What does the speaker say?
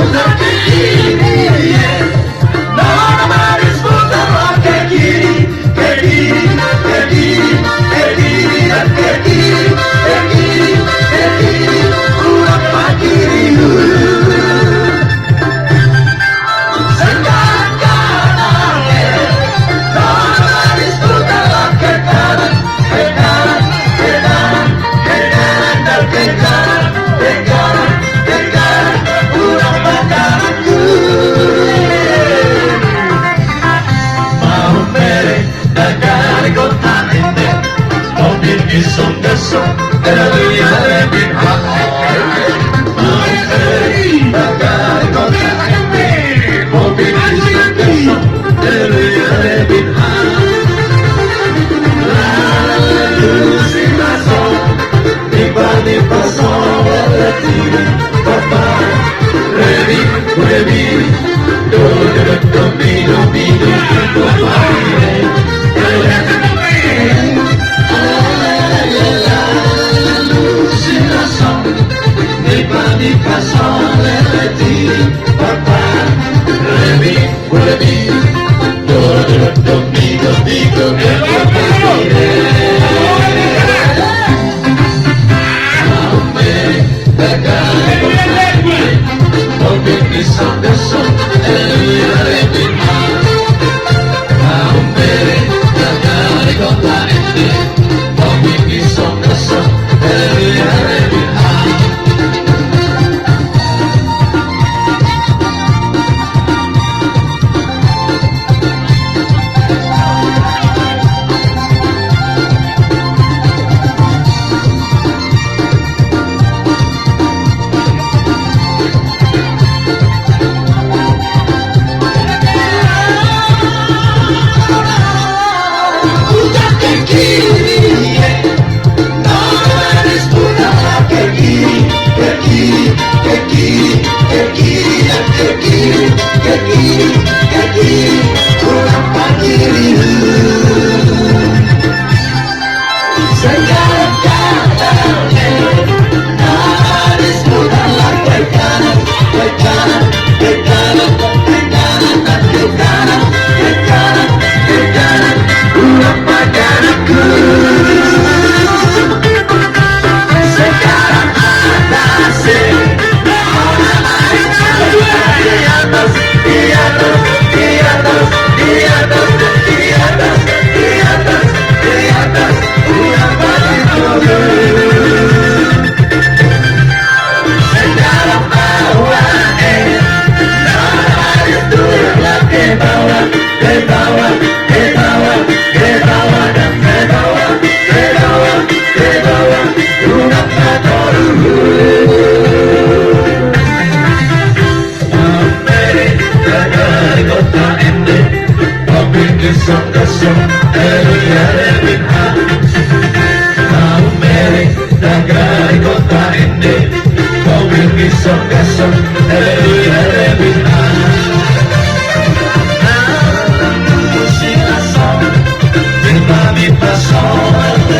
putar ke kiri, nona manis putarlah ke kiri, ke kiri, ke kiri, ke kiri dan ke kiri, ke kiri, ke kiri, pulang ke kiri dulu. Sekarang kanan, nona manis putarlah ke kanan, ke kanan, ke kanan, ke kanan dan ke kanan, ke kanan, ke kanan, pulang ke kananku. Mau bere dari kota ini, mobil isong-isong dari lebih hati. Mau bere dari kota ini, mobil isong-isong dari lebih hati. Lalu si masuk, tiba-tiba soal letih, papa, ready, ready, do do do do do do do tiba-tiba soal letih, papa, ready, ready, do do do do do do Tiba-tiba